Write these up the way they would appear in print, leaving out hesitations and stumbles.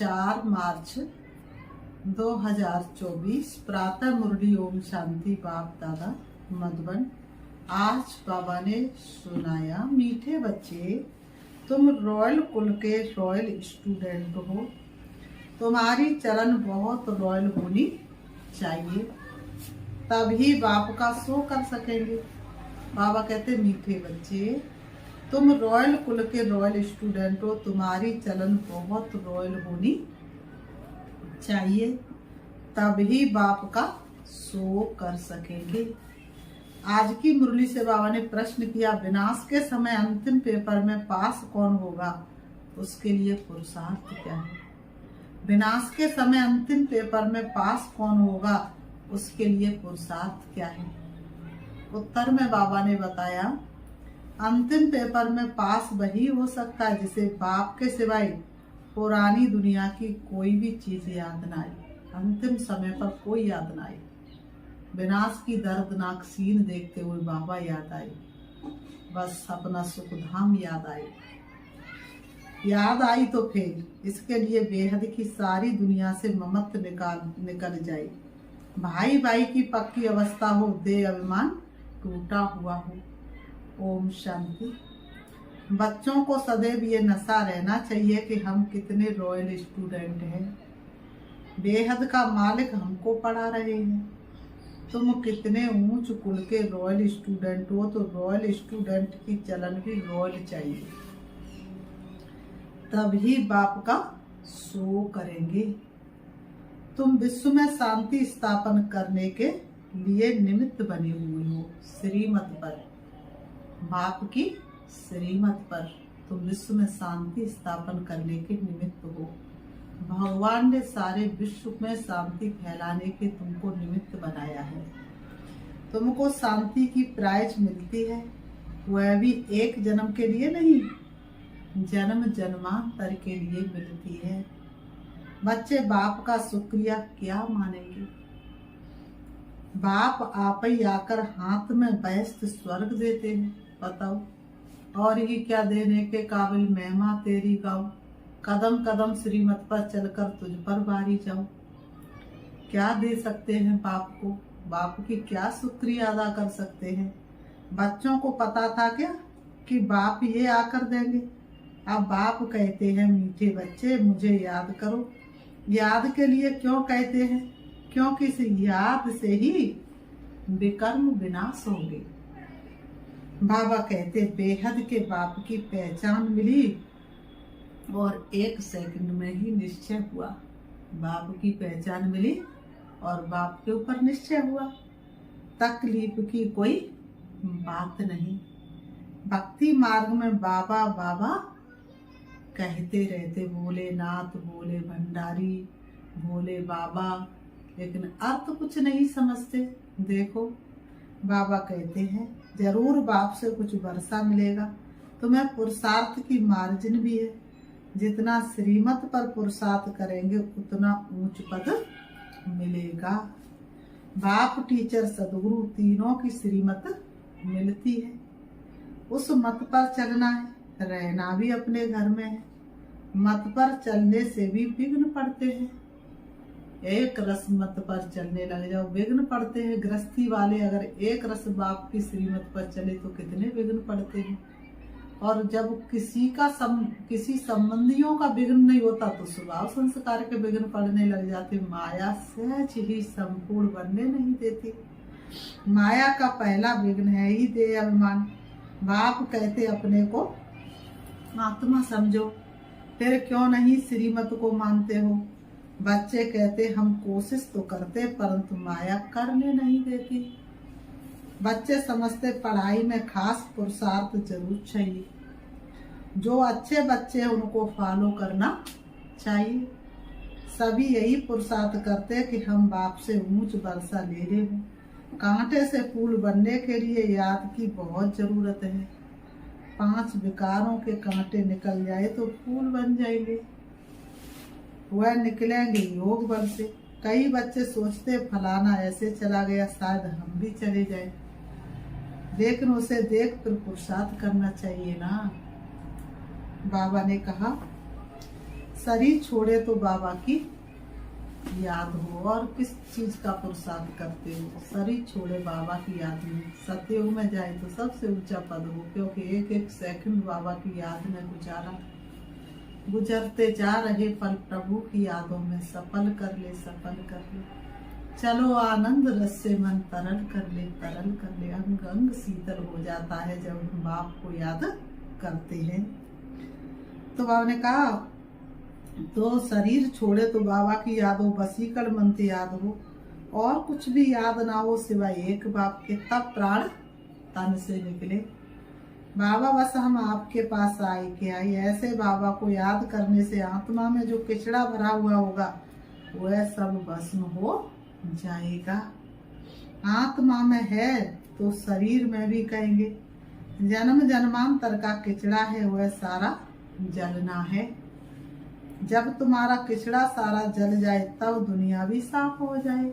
4 मार्च 2024 प्रातः मुरली ओम शांति बाप दादा मधुबन। आज बाबा ने सुनाया, मीठे बच्चे, तुम रॉयल कुल के रॉयल स्टूडेंट हो। तुम्हारी चलन बहुत रॉयल होनी चाहिए, तभी बाप का शो कर सकेंगे। बाबा कहते, मीठे बच्चे, तुम रॉयल कुल के रॉयल स्टूडेंट हो, तुम्हारी चलन बहुत रॉयल होनी चाहिए, तभी बाप का शो कर सकेंगे। आज की मुरली से बाबा ने प्रश्न किया, विनाश के समय अंतिम पेपर में पास कौन होगा, उसके लिए पुरुषार्थ क्या है। विनाश के समय अंतिम पेपर में पास कौन होगा, उसके लिए पुरुषार्थ क्या है। उत्तर में बाबा ने बताया, अंतिम पेपर में पास वही हो सकता है जिसे बाप के सिवाय पुरानी दुनिया की कोई भी चीज याद ना आए, अंतिम समय पर कोई याद ना आए। विनाश की दर्दनाक सीन देखते हुए बाबा याद आए, बस अपना सुख धाम याद आए। याद आई तो फेल, इसके लिए बेहद की सारी दुनिया से ममत्व निकल जाए। भाई भाई की पक्की अवस्था हो, दे अभिमान टूटा हुआ हो। ओम शांति। बच्चों को सदैव ये नशा रहना चाहिए कि हम कितने रॉयल स्टूडेंट हैं। बेहद का मालिक हमको पढ़ा रहे हैं। तुम कितने ऊंच कुल के रॉयल स्टूडेंट हो, तो रॉयल स्टूडेंट की चलन भी रॉयल चाहिए, तभी बाप का शो करेंगे। तुम विश्व में शांति स्थापन करने के लिए निमित्त बने हुए हो। श्रीमत पर, बाप की श्रीमत पर तुम विश्व में शांति स्थापन करने के निमित्त हो। भगवान ने सारे विश्व में शांति फैलाने के तुमको निमित्त बनाया है। तुमको शांति की प्राइज मिलती है, वह भी एक जन्म के लिए नहीं, जन्म जन्मांतर के लिए मिलती है। बच्चे बाप का शुक्रिया क्या मानेंगे। बाप आप ही आकर हाथ में व्यस्त स्वर्ग देते हैं, बताओ और ही क्या देने के काबिल महिमा तेरी गाओ। कदम कदम श्रीमत पर चलकर तुझ पर बारी जाओ। क्या दे सकते हैं बाप को, बाप की क्या शुक्रिया अदा कर सकते हैं। बच्चों को पता था क्या कि बाप ये आकर देंगे। अब बाप कहते हैं, मीठे बच्चे मुझे याद करो। याद के लिए क्यों कहते हैं, क्योंकि इस याद से ही विकर्म विनाश होंगे। बाबा कहते, बेहद के बाप की पहचान मिली और 1 सेकंड में ही निश्चय हुआ। बाप की पहचान मिली और बाप के ऊपर निश्चय हुआ। तकलीफ की कोई बात नहीं। भक्ति मार्ग में बाबा बाबा कहते रहते, भोलेनाथ, भोले भंडारी, भोले बाबा, लेकिन अर्थ कुछ नहीं समझते। देखो बाबा कहते हैं, जरूर बाप से कुछ वर्षा मिलेगा। तुम्हें पुरुषार्थ की मार्जिन भी है। जितना श्रीमत पर पुरुषार्थ करेंगे उतना ऊंच पद मिलेगा। बाप, टीचर, सदगुरु तीनों की श्रीमत मिलती है। उस मत पर चलना है, रहना भी अपने घर में है। मत पर चलने से भी विघ्न पड़ते हैं। एक रस मत पर चलने लग जाओ, विघ्न पड़ते हैं। गृहस्थी वाले अगर एक रस बाप की श्रीमत पर चले तो कितने विघ्न पड़ते हैं। और जब किसी संबंधियों का विघ्न नहीं होता तो स्वभाव संस्कार के विघ्न पड़ने लग जाते। माया सहज ही संपूर्ण बनने नहीं देती। माया का पहला विघ्न है ही दे अभिमान। बाप कहते, अपने को आत्मा समझो, फिर क्यों नहीं श्रीमत को मानते हो। बच्चे कहते, हम कोशिश तो करते परंतु माया करने नहीं देती। बच्चे समझते, पढ़ाई में खास पुरुषार्थ जरूर चाहिए। जो अच्छे बच्चे हैं उनको फॉलो करना चाहिए। सभी यही पुरुषार्थ करते कि हम बाप से ऊंच वर्षा ले ले। कांटे से फूल बनने के लिए याद की बहुत जरूरत है। 5 विकारों के कांटे निकल जाए तो फूल बन जाएंगे, वह निकलेंगे योग बल से। कई बच्चे सोचते, फलाना ऐसे चला गया, शायद हम भी चले जाए। लेकिन उसे देख कर पुरुषार्थ करना चाहिए ना। बाबा ने कहा, शरीर छोड़े तो बाबा की याद हो। और किस चीज का पुरुषार्थ करते हो? शरीर छोड़े बाबा की याद में, सतयुग में जाए तो सबसे ऊंचा पद हो, क्योंकि एक एक सेकंड बाबा की याद में गुजारा। गुजरते जा रहे पल प्रभु की यादों में, सफल कर ले, सफल कर ले। चलो आनंद रस से मन तरल कर ले, तरल कर ले। अंग अंग शीतल हो जाता है जब हम बाप को याद करते हैं। तो बाबा ने कहा तो शरीर छोड़े तो बाबा की याद हो, वशीकरण मंत्र याद हो, और कुछ भी याद ना हो सिवाय एक बाप के, तब प्राण तन से निकले। बाबा बस हम आपके पास आए के आए। ऐसे बाबा को याद करने से आत्मा में जो किचड़ा भरा हुआ होगा वह सब भस्म हो जाएगा। आत्मा में है तो शरीर में भी कहेंगे। जन्म जन्मांतर का किचड़ा है वह सारा जलना है। जब तुम्हारा किचड़ा सारा जल जाए तब दुनिया भी साफ हो जाए।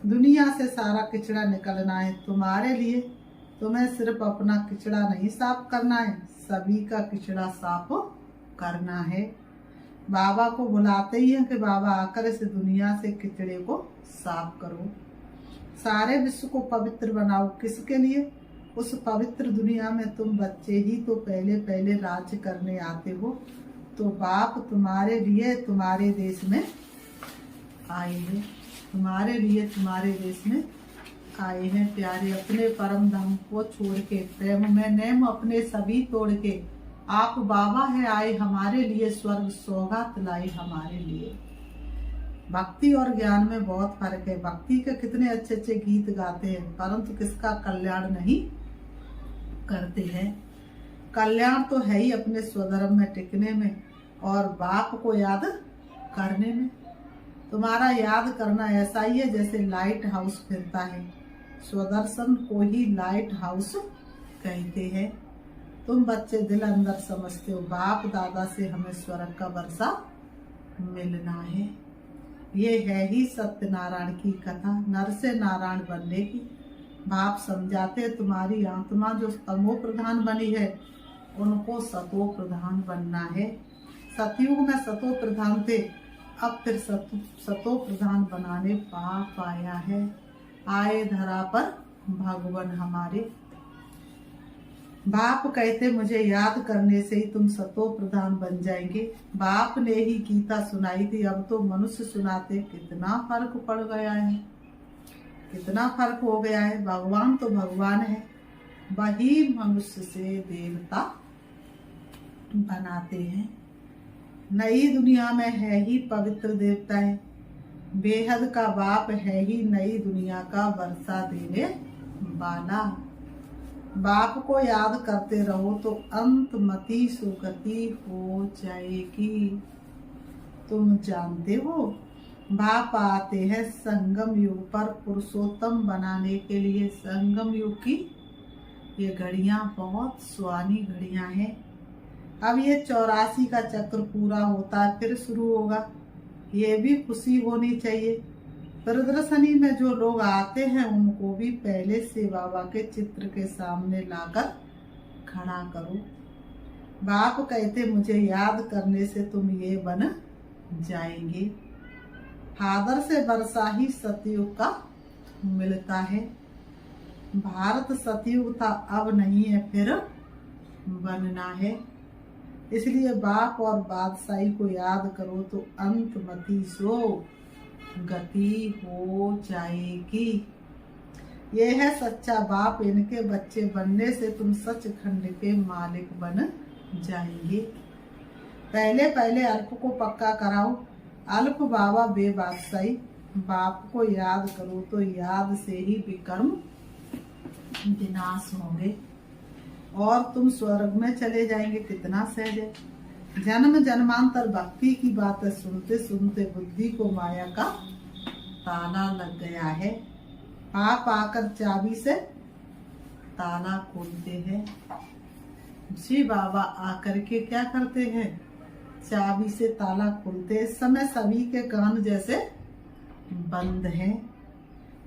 दुनिया से सारा किचड़ा निकलना है तुम्हारे लिए। तुम्हें सिर्फ अपना किचड़ा नहीं साफ करना है, सभी का किचड़ा साफ करना है। बाबा को बुलाते ही है कि बाबा आकर इस दुनिया से किचड़े को साफ करो, सारे विश्व को पवित्र बनाओ। किसके लिए? उस पवित्र दुनिया में तुम बच्चे ही तो पहले पहले राज्य करने आते हो। तो बाप तुम्हारे लिए तुम्हारे देश में आए हैं, तुम्हारे लिए तुम्हारे देश में आए हैं। प्यारे अपने परम धाम को छोड़ के, प्रेम में नेम अपने सभी तोड़ के, आप बाबा है आए हमारे लिए, स्वर्ग सौगात लाए हमारे लिए। भक्ति और ज्ञान में बहुत फर्क है। भक्ति के कितने अच्छे अच्छे गीत गाते हैं, परंतु किसका कल्याण नहीं करते हैं। कल्याण तो है ही अपने स्वधर्म में टिकने में और बाप को याद करने में। तुम्हारा याद करना ऐसा ही है जैसे लाइट हाउस फिरता है। स्वदर्शन को ही लाइट हाउस कहते हैं। तुम बच्चे दिल अंदर समझते हो बाप दादा से हमें स्वर्ग का वर्षा मिलना है। ये है ही सत्यनारायण की कथा, नर से नारायण बनने की। बाप समझाते तुम्हारी आत्मा जो तमो प्रधान बनी है उनको सतो प्रधान बनना है। सतयुग में सतो प्रधान थे, अब फिर सतो प्रधान बनाने पाप आया है। आए धरा पर भगवान हमारे। बाप कहते मुझे याद करने से ही तुम सतो प्रधान बन जाएंगे। बाप ने ही गीता सुनाई थी, अब तो मनुष्य सुनाते। कितना फर्क पड़ गया है, कितना फर्क हो गया है। भगवान तो भगवान है, वही मनुष्य से देवता बनाते हैं। नई दुनिया में है ही पवित्र देवता है। बेहद का बाप है ही नई दुनिया का वर्षा देने वाला। बाप को याद करते रहो तो अंतमति सुगति हो जाएगी। तुम जानते हो बाप आते हैं संगम युग पर पुरुषोत्तम बनाने के लिए। संगम युग की ये घड़ियां बहुत सुहानी घड़ियां हैं। अब ये 84 का चक्र पूरा होता है, फिर शुरू होगा। ये भी खुशी होनी चाहिए। प्रदर्शनी में जो लोग आते हैं उनको भी पहले से बाबा के चित्र के सामने लाकर खड़ा करो। बाप कहते मुझे याद करने से तुम ये बन जाएंगे। फादर से वर्षा ही सतयुग का मिलता है। भारत सतयुग था, अब नहीं है, फिर बनना है। इसलिए बाप और बादशाही को याद करो तो अंतमति सो गति हो जाएगी। ये है सच्चा बाप। इनके बच्चे बनने से तुम सचखंड के मालिक बन जाएंगे। पहले पहले अल्प को पक्का कराओ। अल्प बाबा बेबादशाही। बाप को याद करो तो याद से ही विकर्म विनाश होंगे और तुम स्वर्ग में चले जाएंगे। कितना सहज है। जन्म जन्मांतर भक्ति की बातें सुनते सुनते बुद्धि को माया का ताला लग गया है। आप आकर चाबी से ताला खोलते हैं। जी बाबा आकर के क्या करते हैं? चाबी से ताला खोलते। इस समय सभी के कान जैसे बंद हैं।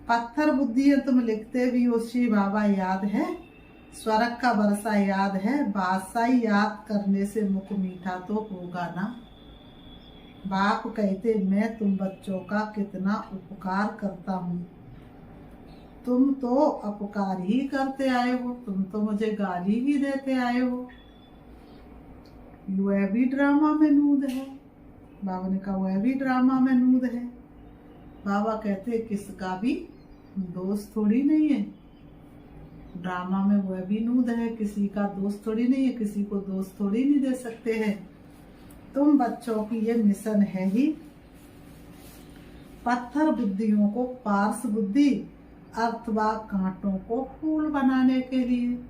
पत्थर बुद्धि है, तुम लिखते भी हो श्री बाबा याद है, स्वर्ग का वर्षा याद है। बादशाही याद करने से मुख मीठा तो होगा ना। बाप कहते मैं तुम बच्चों का कितना उपकार करता हूँ, तुम तो अपकार ही करते आए हो, तुम तो मुझे गाली ही देते आए हो। वह भी ड्रामा में नूद है। बाबा ने कहा वह भी ड्रामा में नूद है। बाबा कहते किसका भी दोस्त थोड़ी नहीं है, ड्रामा में वह भी नूद है, किसी का दोस्त थोड़ी नहीं है, किसी को दोस्त थोड़ी नहीं दे सकते हैं। तुम बच्चों की ये मिशन है ही पत्थर बुद्धियों को पार्श बुद्धि अथवा कांटों को फूल बनाने के लिए।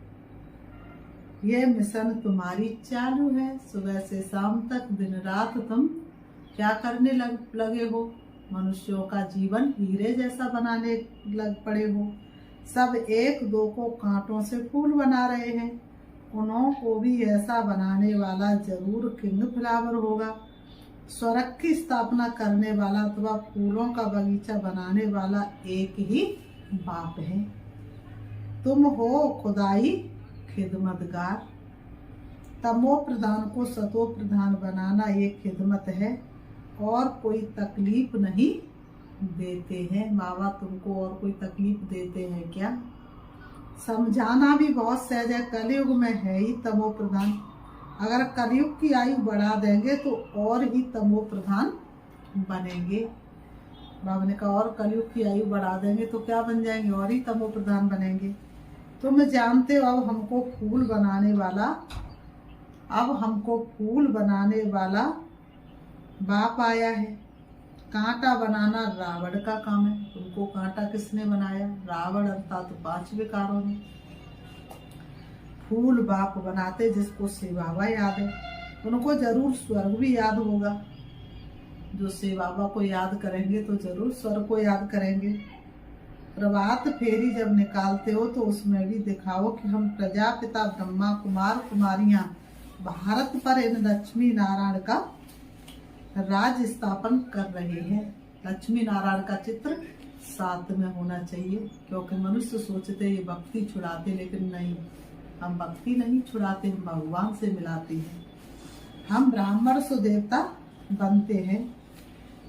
ये मिशन तुम्हारी चालू है। सुबह से शाम तक दिन रात तुम क्या करने लगे हो? मनुष्यों का जीवन हीरे जैसा बनाने लग पड़े हो। सब एक दो को कांटों से फूल बना रहे हैं, उन्हों को भी ऐसा बनाने वाला जरूर किंग फ्लावर होगा। स्वर्ग की स्थापना करने वाला अथवा फूलों का बगीचा बनाने वाला एक ही बाप है। तुम हो खुदाई खिदमतगार। तमो प्रधान को सतो प्रधान बनाना ये खिदमत है और कोई तकलीफ नहीं देते हैं। बाबा तुमको और कोई तकलीफ देते हैं क्या? समझाना भी बहुत सहज है। कलयुग में है ही तमो प्रधान। अगर कलयुग की आयु बढ़ा देंगे तो और ही तमो प्रधान बनेंगे। बाबा ने कहा और कलयुग की आयु बढ़ा देंगे तो क्या बन जाएंगे? और ही तमो प्रधान बनेंगे। तुम जानते हो अब हमको फूल बनाने वाला बाप आया है। कांटा बनाना रावण का काम है। उनको कांटा किसने बनाया? रावण अर्थात तो 5 विकारों ने। फूल बाप बनाते जिसको शिव बाबा याद है, उनको जरूर स्वर्ग भी याद होगा। जो शिव बाबा को याद करेंगे तो जरूर स्वर्ग को याद करेंगे। प्रभात फेरी जब निकालते हो तो उसमें भी दिखाओ कि हम प्रजापिता ब्रह्मा कुमार कुमारियां भारत पर इन लक्ष्मी नारायण का राज स्थापन कर रहे हैं। लक्ष्मी नारायण का चित्र साथ में होना चाहिए, क्योंकि मनुष्य सोचते ये भक्ति छुड़ाते, लेकिन नहीं, हम भक्ति नहीं छुड़ाते, हम भगवान से मिलाते हैं। हम ब्राह्मण सो देवता बनते हैं,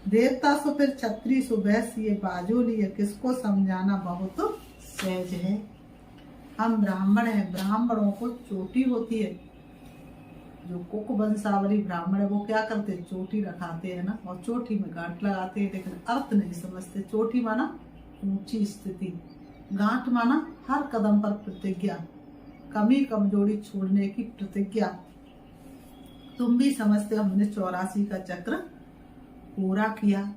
देवता सो फिर छत्री सो वैश्य, ये बाजोली है, किसको समझाना बहुत सहज है। हम ब्राह्मण हैं, ब्राह्मणों को चोटी होती है। जो कुक वंशावली ब्राह्मण है वो क्या करते हैं? चोटी रखाते हैं ना, और चोटी में गांठ लगाते हैं, लेकिन अर्थ नहीं समझते। चोटी माना ऊंची स्थिति, गांठ माना हर कदम पर प्रतिज्ञा, कमी कमजोरी छोड़ने की प्रतिज्ञा। तुम भी समझते हो हमने 84 का चक्र पूरा किया।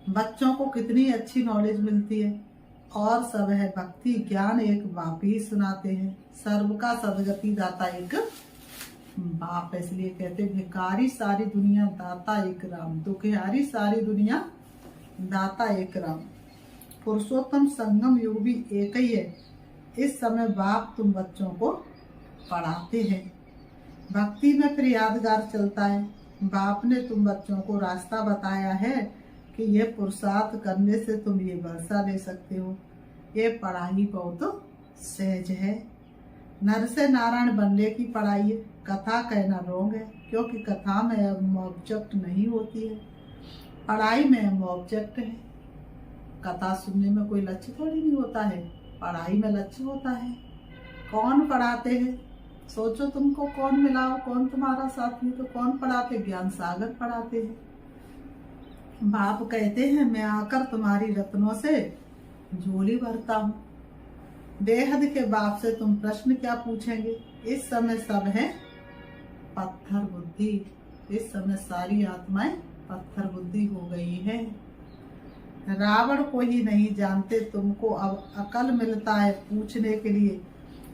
बच्चों को कितनी अच्छी नॉलेज मिलती है, और सब है भक्ति ज्ञान एक बाप ही सुनाते हैं। सर्व का सदगति दाता एक बाप, इसलिए कहते भिखारी सारी दुनिया दाता एक राम, दुखियारी सारी दुनिया दाता एक राम। पुरुषोत्तम संगम युग भी एक ही है। इस समय बाप तुम बच्चों को पढ़ाते हैं। भक्ति में फिर यादगार चलता है। बाप ने तुम बच्चों को रास्ता बताया है कि ये पुरुषार्थ करने से तुम ये वर्षा ले सकते हो। ये पढ़ाई बहुत सहज है। नर से नारायण बनने की पढ़ाई है। कथा कहना रोंग है, क्योंकि कथा में ऑब्जेक्ट नहीं होती है, पढ़ाई में ऑब्जेक्ट है। कथा सुनने में कोई लक्ष्य थोड़ी नहीं होता है, पढ़ाई में लक्ष्य होता है। कौन पढ़ाते हैं? सोचो तुमको कौन मिलाओ, कौन तुम्हारा साथी? तो कौन पढ़ाते? ज्ञान सागर पढ़ाते हैं। बाप कहते हैं मैं आकर तुम्हारी रत्नों से झोली भरता हूँ। बेहद के बाप से तुम प्रश्न क्या पूछेंगे? इस समय सब है पत्थर बुद्धि। इस समय सारी आत्माएं पत्थर बुद्धि हो गई है। रावण को ही नहीं जानते, तुमको अब अकल मिलता है पूछने के लिए।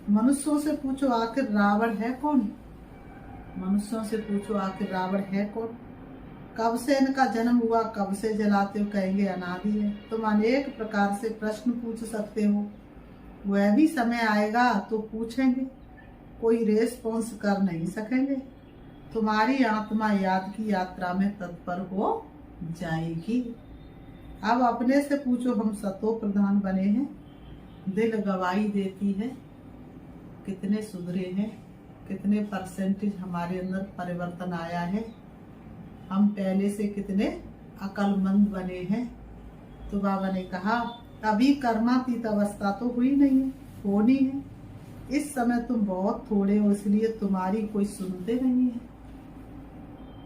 मनुष्यों से पूछो आखिर रावण है कौन? मनुष्यों से पूछो आखिर रावण है कौन? कब से इनका जन्म हुआ, कब से जलाते हो? कहेंगे अनादि है। तुम अनेक प्रकार से प्रश्न पूछ सकते हो, वह भी समय आएगा तो पूछेंगे, कोई रेस्पॉन्स कर नहीं सकेंगे। तुम्हारी आत्मा याद की यात्रा में तत्पर हो जाएगी। अब अपने से पूछो, हम सतो प्रधान बने हैं, दिल गवाही देती है कितने सुधरे हैं, कितने परसेंटेज हमारे अंदर परिवर्तन आया है। हम पहले से कितने अक्लमंद बने हैं। तो बाबा ने कहा अभी कर्मातीत अवस्था तो हुई नहीं है, होनी है। इस समय तुम बहुत थोड़े हो, इसलिए तुम्हारी कोई सुनते नहीं है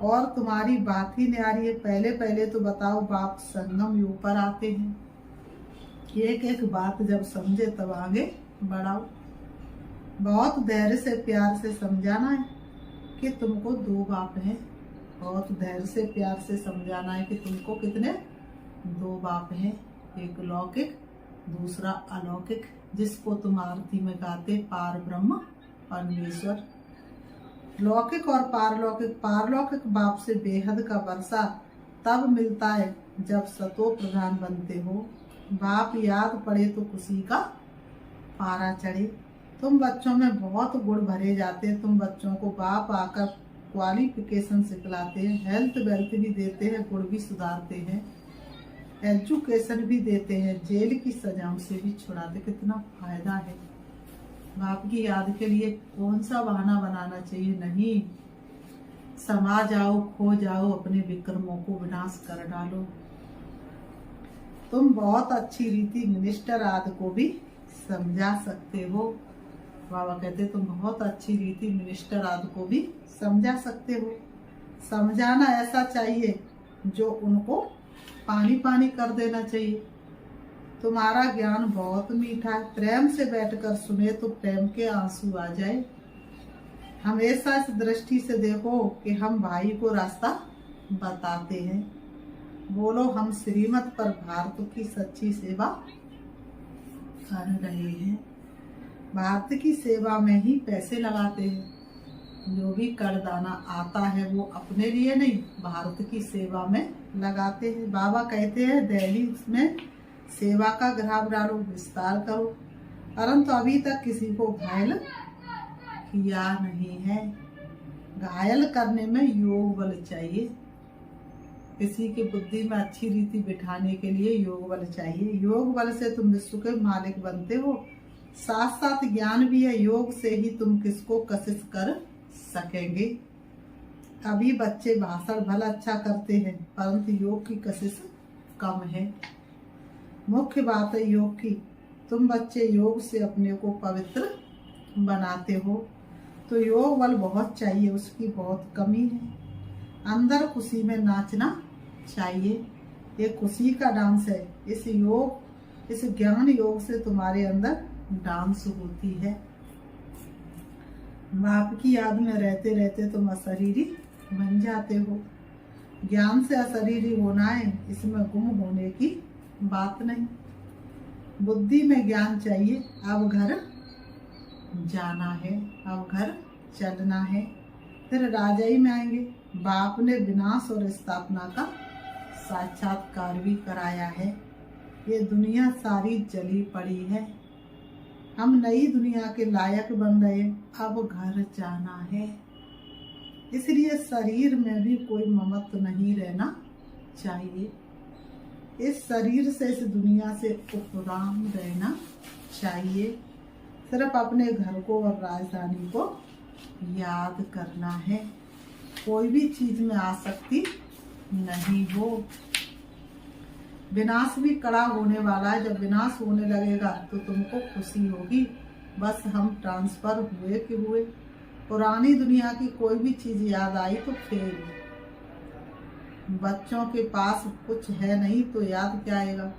और तुम्हारी बात ही नहीं आ रही है। पहले पहले तो बताओ, बाप संगम ऊपर आते हैं, एक एक बात जब समझे तब आगे बढ़ाओ। बहुत धैर्य से प्यार से समझाना है कि तुमको 2 बाप हैं। बहुत धैर्य से प्यार से समझाना है कि तुमको कितने 2 बाप हैं, एक लौकिक दूसरा अलौकिक, जिसको तुम आरती में गाते पार ब्रह्म परमेश्वर। लौकिक और पारलौकिक, पारलौकिक बाप से बेहद का वर्षा तब मिलता है जब सतो प्रधान बनते हो। बाप याद पड़े तो खुशी का पारा चढ़े। तुम बच्चों में बहुत गुण भरे जाते हैं। तुम बच्चों को बाप आकर क्वालिफिकेशन सिखलाते हैं, हेल्थ वेल्थ भी देते हैं, गुण भी सुधारते हैं, एजुकेशन भी देते हैं, जेल की सजाओं से भी छुड़ाते। कितना फायदा है। बाप की याद के लिए कौन सा बहाना बनाना चाहिए? नहीं, समा जाओ, खो जाओ, अपने विक्रमों को विनाश कर डालो। तुम बहुत अच्छी रीति मिनिस्टर आदि को भी समझा सकते हो। बाबा कहते तुम बहुत अच्छी रीति मिनिस्टर आदि को भी समझा सकते हो। समझाना ऐसा चाहिए जो उनको पानी पानी कर देना चाहिए। तुम्हारा ज्ञान बहुत मीठा है, प्रेम से बैठकर सुने तो प्रेम के आंसू आ जाए। हमेशा इस दृष्टि से देखो कि हम भाई को रास्ता बताते हैं। बोलो हम श्रीमत पर भारत की सच्ची सेवा कर रहे हैं। भारत की सेवा में ही पैसे लगाते हैं। जो भी करदाना आता है वो अपने लिए नहीं, भारत की सेवा में लगाते हैं। बाबा कहते हैं दिल्ली में सेवा का ग्राफ डालो, विस्तार करो, परंतु अभी तक किसी को घायल किया नहीं है। घायल करने में योग बल चाहिए। किसी की बुद्धि में अच्छी रीति बिठाने के लिए योग बल चाहिए। योग बल से तुम विश्व के मालिक बनते हो, साथ साथ ज्ञान भी है। योग से ही तुम किसको कशिश कर सकेंगे। अभी बच्चे भाषण भला अच्छा करते हैं, परंतु योग की कशिश कम है। मुख्य बात है योग की। तुम बच्चे योग से अपने को पवित्र बनाते हो, तो योग बल बहुत चाहिए, उसकी बहुत कमी है। अंदर खुशी में नाचना चाहिए, ये खुशी का डांस है। इस योग, इस ज्ञान योग से तुम्हारे अंदर डांस होती है। बाप की याद में रहते रहते तुम अशरीरी बन जाते हो। ज्ञान से अशरीरी होना है, इसमें गुम होने की बात नहीं। बुद्धि में ज्ञान चाहिए। अब घर जाना है, अब घर चलना है, फिर राजाई में आएंगे। बाप ने विनाश और स्थापना का साक्षात्कार भी कराया है। ये दुनिया सारी जली पड़ी है, हम नई दुनिया के लायक बन रहे हैं। अब घर जाना है, इसलिए शरीर में भी कोई ममत्व नहीं रहना चाहिए। इस शरीर से, इस दुनिया से उपराम रहना चाहिए। सिर्फ अपने घर को और राजधानी को याद करना है। कोई भी चीज में आसक्ति नहीं हो। विनाश भी कड़ा होने वाला है। जब विनाश होने लगेगा तो तुमको खुशी होगी। बस हम ट्रांसफर हुए कि हुए। पुरानी दुनिया की कोई भी चीज याद आई तो फेल। बच्चों के पास कुछ है नहीं तो याद क्या आएगा।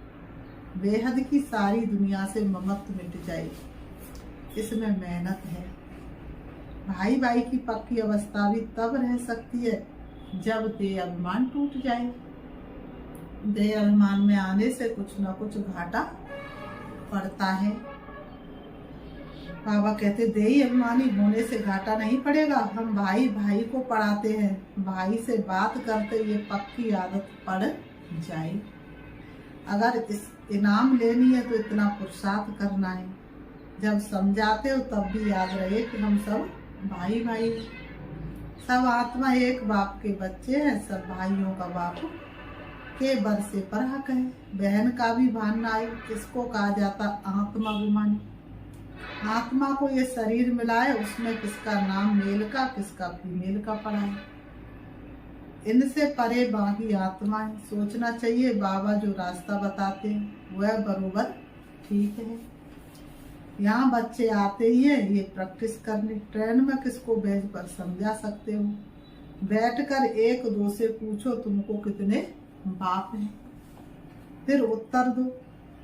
बेहद की सारी दुनिया से ममत्व मिट जाएगी। इसमें मेहनत है। भाई भाई की पक्की अवस्था भी तब रह सकती है जब देह अभिमान टूट जाए। देह अभिमान में आने से कुछ न कुछ घाटा पड़ता है। बाबा कहते देही अभिमानी होने से घाटा नहीं पड़ेगा। हम भाई भाई को पढ़ाते हैं, भाई से बात करते ये पक्की आदत पड़ जाए। अगर इस इनाम लेनी है तो इतना पुरुषार्थ करना है। जब समझाते हो तब भी याद रहे कि हम सब भाई भाई हैं। सब आत्मा एक बाप के बच्चे हैं। सब भाइयों का बाप के बरसे पर हक है। बहन का भी भान आए। किसको कहा जाता आत्मा अभिमानी। आत्मा को ये शरीर मिला है, उसमें किसका नाम मेल का किसका फीमेल का पड़ा है। इनसे परे बाकी आत्माएं। सोचना चाहिए बाबा जो रास्ता बताते हैं वह बरोबर ठीक है। यहाँ बच्चे आते ही है ये प्रैक्टिस करने। ट्रेन में किसको बेंच पर समझा सकते हो, बैठकर एक दो से पूछो तुमको कितने बाप हैं, फिर उत्तर दो।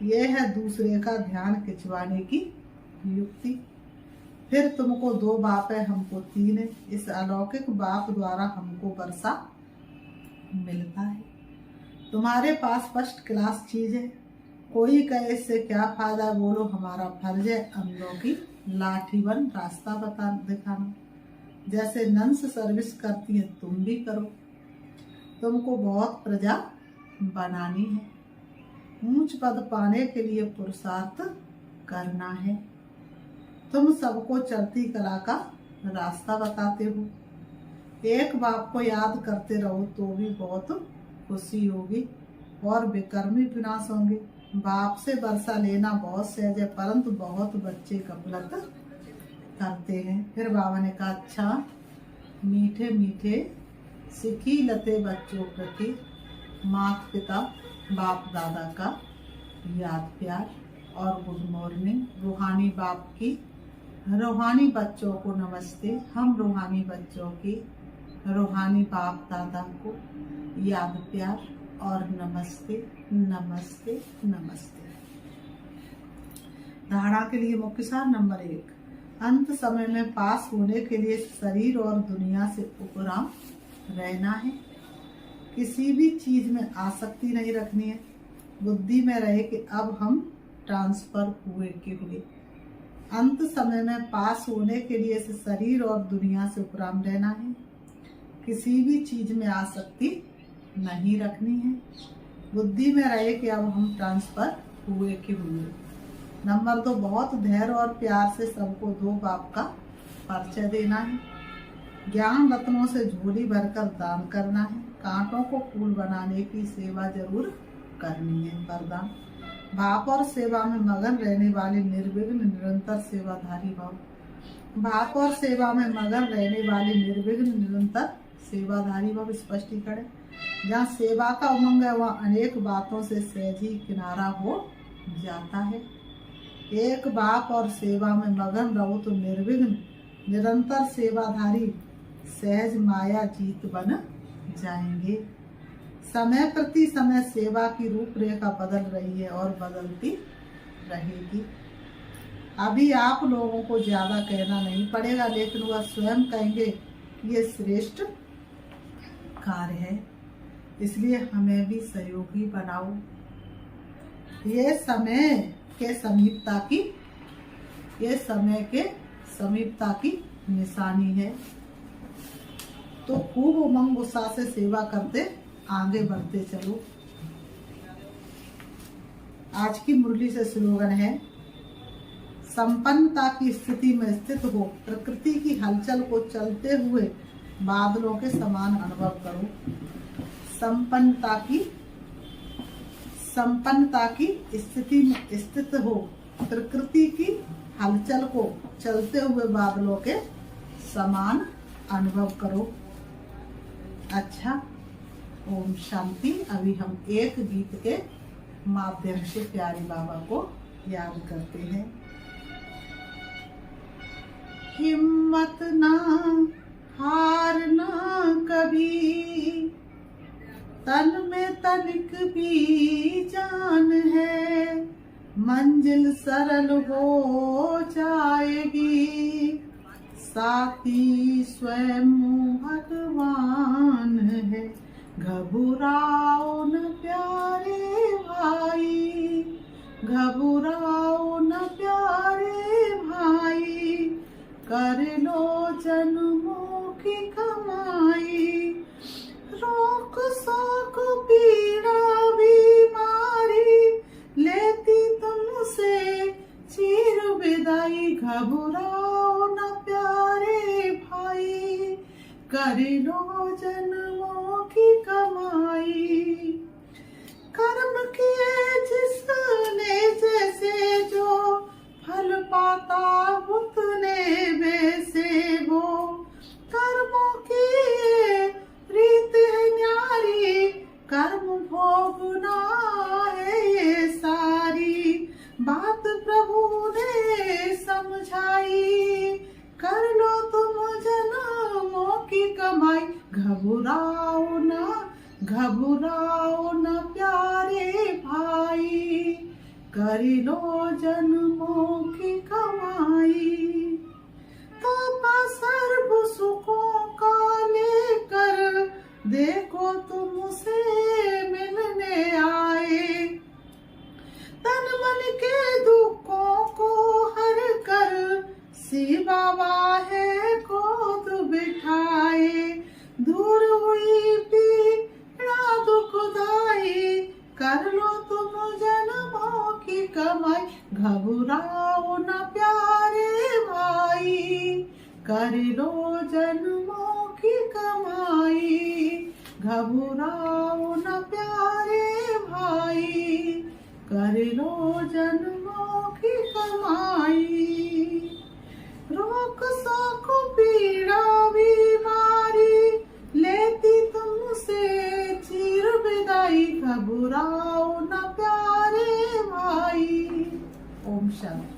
यह है दूसरे का ध्यान खिंचवाने की युक्ति। फिर तुमको 2 बाप है, हमको 3 है। इस अलौकिक बाप द्वारा हमको वर्षा मिलता है। तुम्हारे पास फर्स्ट क्लास चीज है। कोई कहे इससे क्या फायदा, बोलो हमारा फर्ज है अंधों की लाठी बन रास्ता बता दिखाना। जैसे नंस सर्विस करती है तुम भी करो। तुमको बहुत प्रजा बनानी है, ऊंच पद पाने के लिए पुरुषार्थ करना है। तुम सबको चलती कला का रास्ता बताते हो। एक बाप को याद करते रहो तो भी बहुत खुशी होगी और बेकर्मी विनाश होंगे। बाप से वर्षा लेना बहुत सहज है, परंतु बहुत बच्चे गफलत करते हैं। फिर बाबा ने कहा अच्छा मीठे मीठे सिखी लते बच्चों प्रति माता पिता बाप दादा का याद प्यार और गुड मॉर्निंग। रूहानी बाप की रूहानी बच्चों को नमस्ते। हम रूहानी बच्चों की रूहानी बाप दादा को याद प्यार और नमस्ते नमस्ते नमस्ते। धारणा के लिए मुख्य सार नंबर 1, अंत समय में पास होने के लिए शरीर और दुनिया से उपराम रहना है। किसी भी चीज में आसक्ति नहीं रखनी है। बुद्धि में रहे कि अब हम ट्रांसफर हुए के लिए। अंत समय में पास होने के लिए इस शरीर और दुनिया से उपराम रहना है। किसी भी चीज में आसक्ति नहीं रखनी है। बुद्धि में रहे कि अब हम ट्रांसफर हुए के हुए। नंबर 2, बहुत धैर्य और प्यार से सबको 2 बाप का परिचय देना है। ज्ञान रत्नों से झोली भरकर दान करना है। कांटों को फूल बनाने की सेवा जरूर करनी है। वरदान, भाप और सेवा में मगन रहने वाले निर्विघ्न निरंतर सेवाधारी भव। भाप और सेवा में मगन रहने वाले निर्विघ्न निरंतर सेवाधारी भव। स्पष्टीकरण, जहाँ सेवा का उमंग है वहाँ अनेक बातों से सहज ही किनारा हो जाता है। एक बाप और सेवा में मगन रहो तो निर्विघ्न निरंतर सेवाधारी सहज माया जीत बन जाएंगे। समय प्रति समय सेवा की रूपरेखा बदल रही है और बदलती रहेगी। अभी आप लोगों को ज्यादा कहना नहीं पड़ेगा, लेकिन वह स्वयं कहेंगे कि ये श्रेष्ठ कार्य है, इसलिए हमें भी सहयोगी बनाओ। ये समय के समीपता की निशानी है। तो खूब उमंग उत्साह से सेवा करते आगे बढ़ते चलो। आज की मुरली से स्लोगन है, संपन्नता की स्थिति में स्थित हो, प्रकृति की हलचल को चलते हुए बादलों के समान अनुभव करो। संपन्नता की स्थिति में स्थित हो, प्रकृति की हलचल को चलते हुए बादलों के समान अनुभव करो। अच्छा, ओम शांति। अभी हम एक गीत के माध्यम से प्यारे बाबा को याद करते हैं। हिम्मत ना हारना कभी, तन में तनिक भी जान है, मंजिल सरल हो जाएगी, साथी स्वयं भगवान है। घबराओ न प्यारे भाई, घबराओ न प्यारे भाई, कर लो जन्मों की कमाई, रोक शोक पीड़ा बीमारी, लेती तुमसे चीर विदाई। घबराओ न प्यारे भाई, कर लो जन्मों की कमाई। कर्म किए जिसने जैसे जो, फल पाता उतने वैसे वो। कर्मों की रीत है घबराओ न प्यारे भाई, कर लो जन्मों की कमाई। तो सर्व सुखों का लेकर देखो तुमसे मिलने आए, तन मन के दुखों को हर कर सी बाबा है गोद बिठाए। दूर हुई पीड़ा दुखदाई, कर लो तुम जन्मों की कमाई। घबराओ न प्यारे भाई, कर लो जन्मों की कमाई। घबराओ न प्यारे भाई, कर लो जन्मों की कमाई। रोक शोक पीड़ा बीमारी, लेती तुमसे चिर विदाई। घबराओ न प्यारे भाई। ओम शांति।